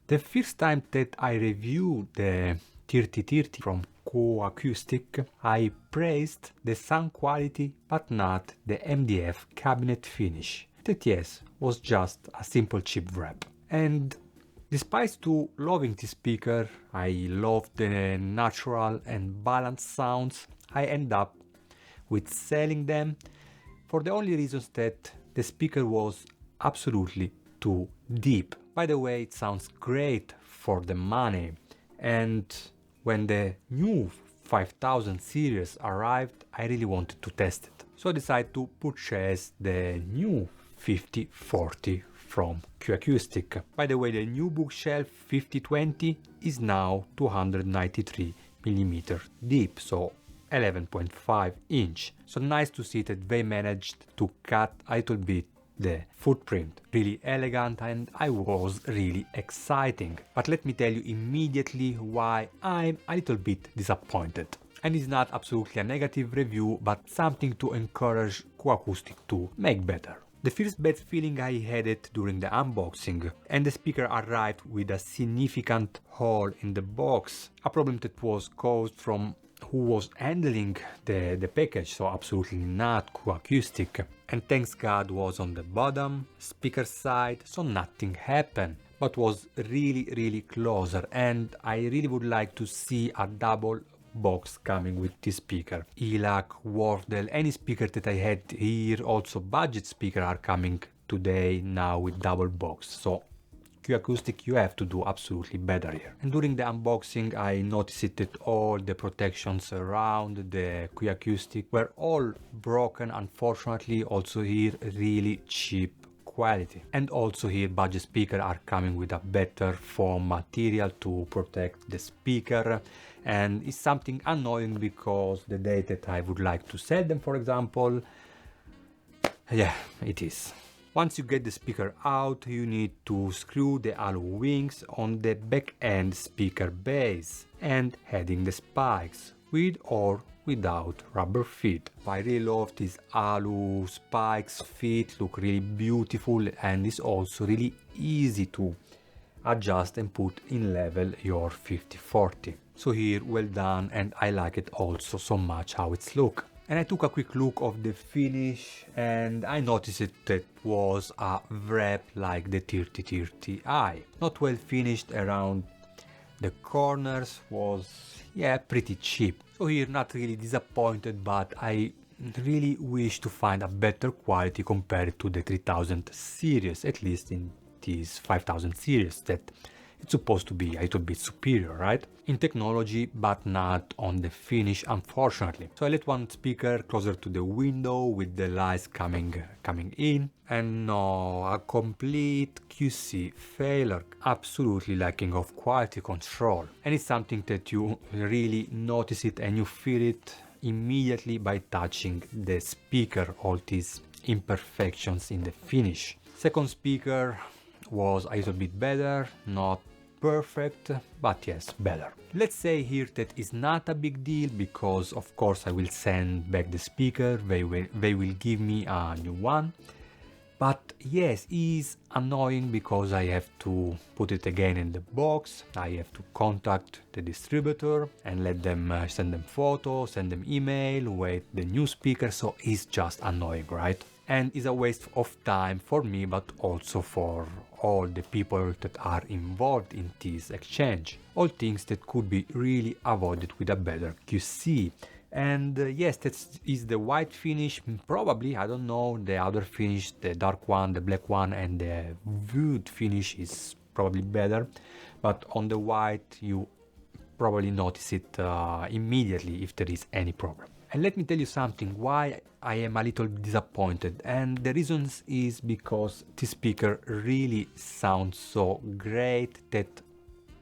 The first time that I reviewed the 3030 from Q Acoustics, I praised the sound quality but not the MDF cabinet finish. That yes, was just a simple cheap wrap. And despite to loving this speaker, I love the natural and balanced sounds, I end up with selling them for the only reasons that the speaker was absolutely too deep. By the way, it sounds great for the money, and when the new 5000 series arrived, I really wanted to test it. So I decided to purchase the new 5040 from Q Acoustics. By the way, the new bookshelf 5020 is now 293mm deep, so 11.5 inch. So nice to see that they managed to cut a little bit the footprint. Really elegant, and I was really exciting. But let me tell you immediately why I'm a little bit disappointed. And it's not absolutely a negative review, but something to encourage Q Acoustics to make better. The first bad feeling I had it during the unboxing, and the speaker arrived with a significant hole in the box, a problem that was caused from who was handling the package, so absolutely not Q Acoustics. And thanks God was on the bottom speaker side, so nothing happened, but was really closer, and I really would like to see a double box coming with this speaker. ELAC, Wardell, any speaker that I had here, also budget speaker, are coming today now with double box. So Q Acoustics, you have to do absolutely better here. And during the unboxing I noticed that all the protections around the Q Acoustics were all broken, unfortunately. Also here really cheap quality. And also here budget speakers are coming with a better foam material to protect the speaker, and it's something annoying because the day that I would like to sell them, for example, yeah, it is. Once you get the speaker out, you need to screw the alu wings on the back end speaker base and heading the spikes, with or without rubber feet. I really love these alu spikes feet, look really beautiful, and it's also really easy to adjust and put in level your 5040. So here, well done, and I like it also so much how it's look. And I took a quick look of the finish, and I noticed that was a wrap like the 3030i. Not well finished around the corners, was pretty cheap. So here not really disappointed, but I really wish to find a better quality compared to the 3000 series, at least in this 5000 series that it's supposed to be a little bit superior, right? In technology, but not on the finish, unfortunately. So I let one speaker closer to the window with the lights coming in, and no, a complete QC failure, absolutely lacking of quality control. And it's something that you really notice it and you feel it immediately by touching the speaker, all these imperfections in the finish. Second speaker was a little bit better, not perfect, but yes, better. Let's say here that is not a big deal, because of course I will send back the speaker, they will give me a new one. But yes, is annoying because I have to put it again in the box. I have to contact the distributor and let them send them photos, send them email, wait the new speaker, so it's just annoying, right? And it's a waste of time for me, but also for all the people that are involved in this exchange. All things that could be really avoided with a better QC. And yes, that is the white finish, probably, I don't know, the other finish, the dark one, the black one, and the wood finish is probably better, but on the white you probably notice it immediately if there is any problem. And let me tell you something why I am a little disappointed, and the reasons is because this speaker really sounds so great that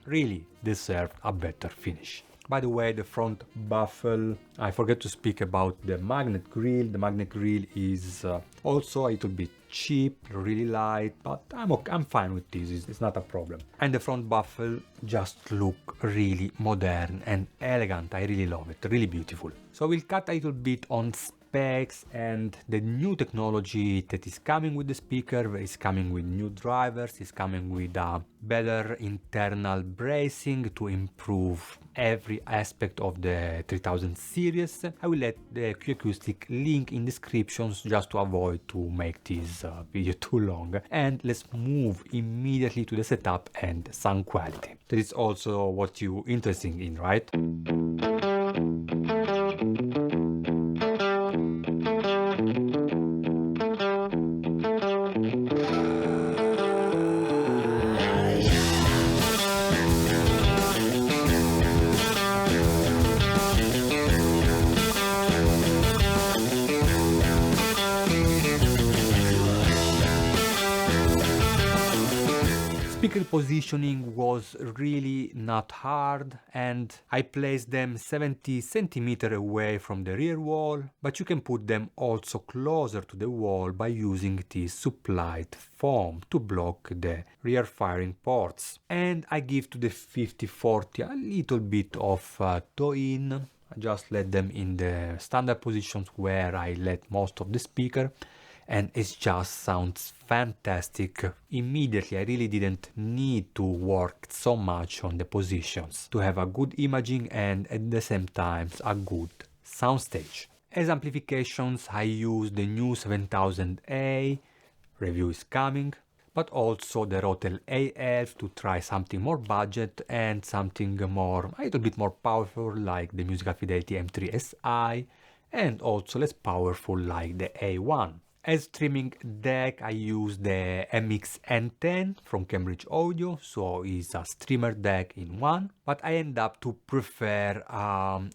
really deserved a better finish. By the way, the front baffle, I forgot to speak about the magnet grille. The magnet grille is also a little bit cheap, really light, but I'm fine with this, it's not a problem. And the front baffle just look really modern and elegant. I really love it, really beautiful. So we'll cut a little bit on specs and the new technology that is coming with the speaker. Is coming with new drivers, is coming with a better internal bracing to improve every aspect of the 3000 series. I will let the Q Acoustic link in descriptions just to avoid to make this video too long. And let's move immediately to the setup and sound quality. That is also what you're interested in, right? Speaker positioning was really not hard, and I placed them 70 centimeters away from the rear wall, but you can put them also closer to the wall by using this supplied foam to block the rear firing ports. And I give to the 5040 a little bit of toe in. I just let them in the standard positions where I let most of the speaker, and it just sounds fantastic. Immediately, I really didn't need to work so much on the positions to have a good imaging and at the same time a good soundstage. As amplifications, I use the new 7000A, review is coming, but also the Rotel A11 to try something more budget and something more, a little bit more powerful like the Musical Fidelity M3SI, and also less powerful like the A1. As streaming deck, I use the MX-N10 from Cambridge Audio, so it's a streamer deck in one, but I end up to prefer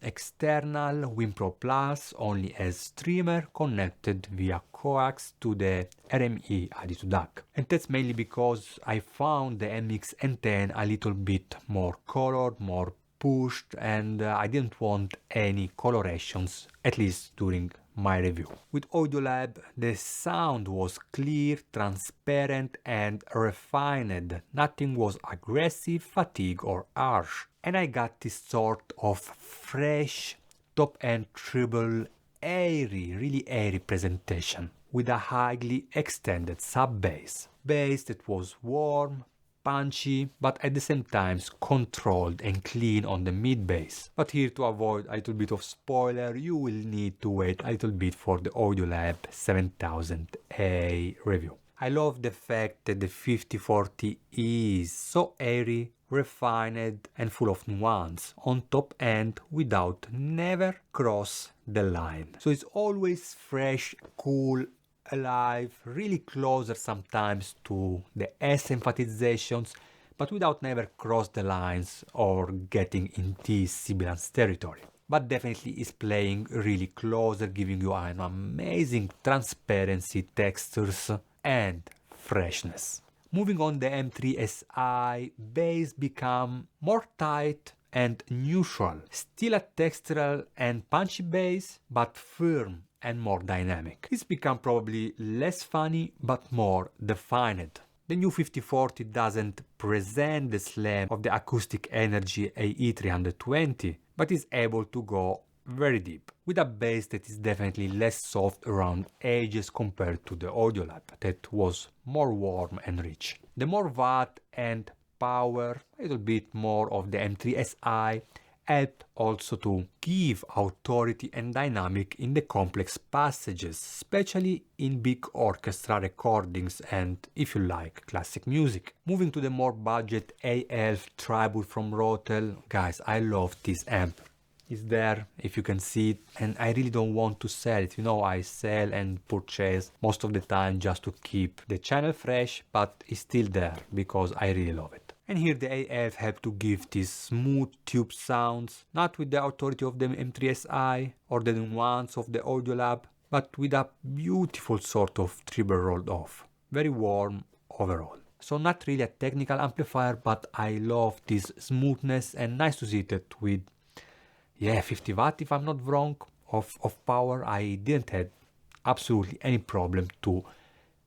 external WinPro Plus only as streamer connected via coax to the RME Audio DAC. And that's mainly because I found the MX-N10 a little bit more colored, more pushed, and I didn't want any colorations, at least during my review. With Audiolab, the sound was clear, transparent and refined. Nothing was aggressive, fatigue or harsh. And I got this sort of fresh, top-end treble, airy, really airy presentation with a highly extended sub-bass. Bass that was warm, punchy, but at the same time controlled and clean on the mid bass. But here, to avoid a little bit of spoiler, you will need to wait a little bit for the Audiolab 7000A review. I love the fact that the 5040 is so airy, refined and full of nuance on top end without never cross the line. So it's always fresh, cool, alive, really closer sometimes to the S emphatizations, but without never cross the lines or getting into sibilance territory. But definitely is playing really closer, giving you an amazing transparency, textures and freshness. Moving on, the M3SI bass become more tight and neutral. Still a textural and punchy bass, but firm and more dynamic. It's become probably less funny but more defined. The new 5040 doesn't present the slam of the acoustic energy AE320, but is able to go very deep, with a bass that is definitely less soft around edges compared to the Audiolab, that was more warm and rich. The more watt and power, a little bit more of the M3SI, helped also to give authority and dynamic in the complex passages, especially in big orchestra recordings and, if you like, classic music. Moving to the more budget A11 Tribute from Rotel, guys, I love this amp. It's there, if you can see it, and I really don't want to sell it. You know, I sell and purchase most of the time just to keep the channel fresh, but it's still there because I really love it. And here the AF helped to give these smooth tube sounds, not with the authority of the M3SI or the nuance of the Audiolab, but with a beautiful sort of treble rolled off. Very warm overall. So not really a technical amplifier, but I love this smoothness and nice to see that with 50 watt, if I'm not wrong, of power. I didn't have absolutely any problem to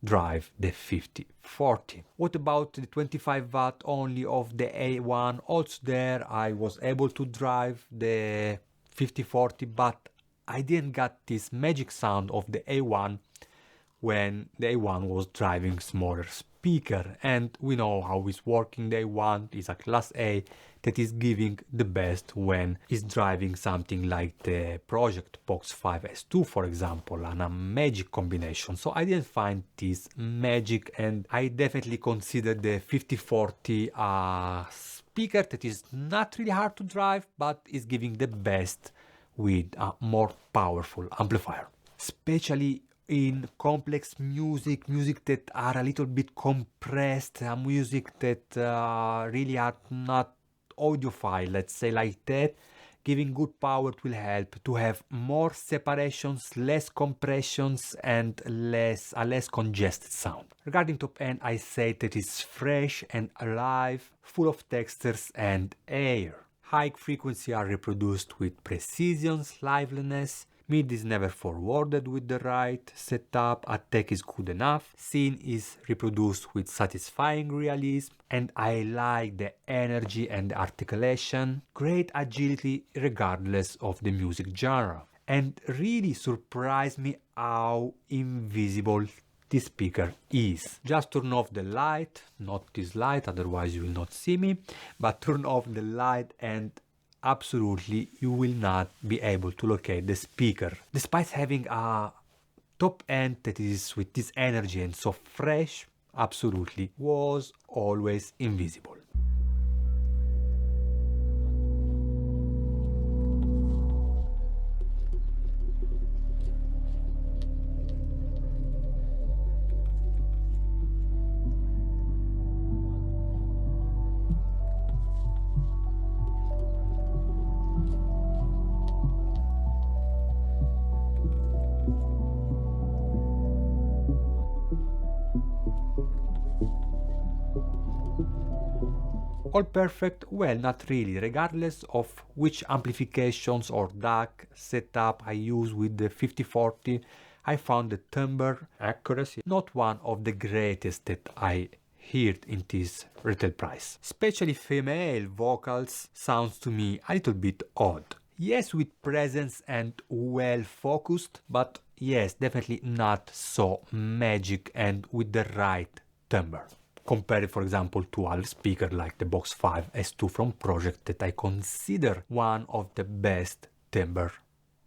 drive the 5040. What about the 25 watt only of the A1? Also there I was able to drive the 5040, but I didn't get this magic sound of the A1 when the A1 was driving smaller speaker, and we know how it's working. The A1 is a class A that is giving the best when it's driving something like the Project Box 5S2, for example, and a magic combination. So I didn't find this magic, and I definitely consider the 5040 a speaker that is not really hard to drive, but is giving the best with a more powerful amplifier, especially in complex music that are a little bit compressed, music that really are not audiophile, let's say like that. Giving good power will help to have more separations, less compressions, and a less congested sound. Regarding top end, I say that it's fresh and alive, full of textures and air. High frequency are reproduced with precision, liveliness. Mid is never forwarded with the right setup, attack is good enough, scene is reproduced with satisfying realism, and I like the energy and the articulation, great agility regardless of the music genre. And really surprised me how invisible this speaker is. Just turn off the light, not this light, otherwise you will not see me, but turn off the light and absolutely you will not be able to locate the speaker. Despite having a top end that is with this energy and so fresh, absolutely was always invisible. All perfect? Well, not really. Regardless of which amplifications or DAC setup I use with the 5040, I found the timbre accuracy not one of the greatest that I heard in this retail price. Especially female vocals sounds to me a little bit odd. Yes, with presence and well focused, but yes, definitely not so magic and with the right timbre. Compared, for example, to other speaker like the Box 5 S2 from Project that I consider one of the best timbre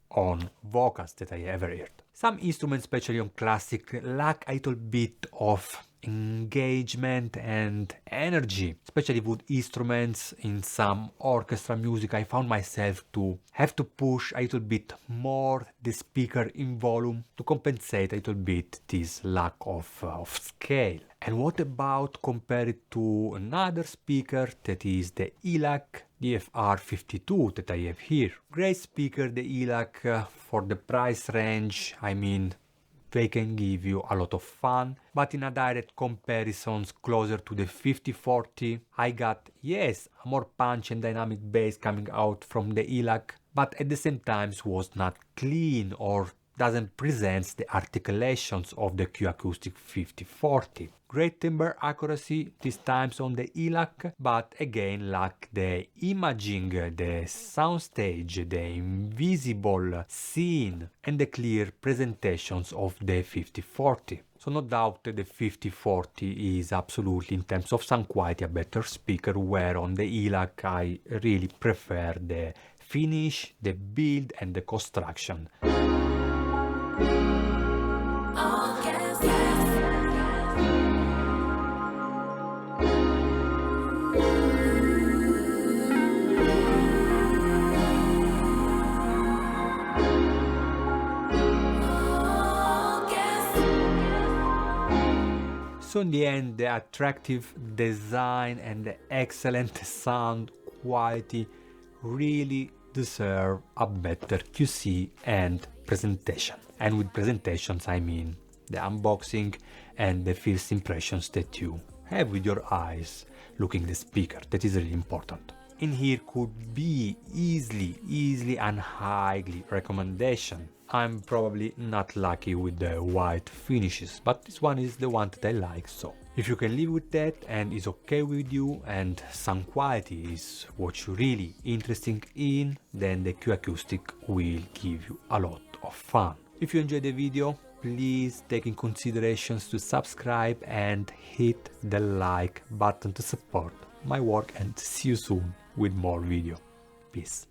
on vocals that I ever heard. Some instruments, especially on classic, lack a little bit of engagement and energy, especially with instruments. In some orchestra music I found myself to have to push a little bit more the speaker in volume to compensate a little bit this lack of scale. And what about compared to another speaker that is the ELAC DFR52 that I have here? Great speaker, the ELAC, for the price range. I mean, they can give you a lot of fun, but in a direct comparisons closer to the 5040, I got, yes, a more punch and dynamic bass coming out from the ELAC, but at the same time was not clean or doesn't present the articulations of the Q Acoustics 5040. Great timbre accuracy these times on the ELAC, but again lack the imaging, the soundstage, the invisible scene and the clear presentations of the 5040. So no doubt the 5040 is absolutely in terms of sound quality a better speaker, where on the ELAC I really prefer the finish, the build and the construction. So in the end, the attractive design and the excellent sound quality really deserve a better QC and presentation. And with presentations I mean the unboxing and the first impressions that you have with your eyes looking the speaker. That is really important. In here could be easily and highly recommendation. I'm probably not lucky with the white finishes, but this one is the one that I like, so If you can live with that and is okay with you and sound quality is what you're really interested in, then the Q Acoustic will give you a lot of fun. If you enjoyed the video, please take in considerations to subscribe and hit the like button to support my work, and see you soon with more video. Peace.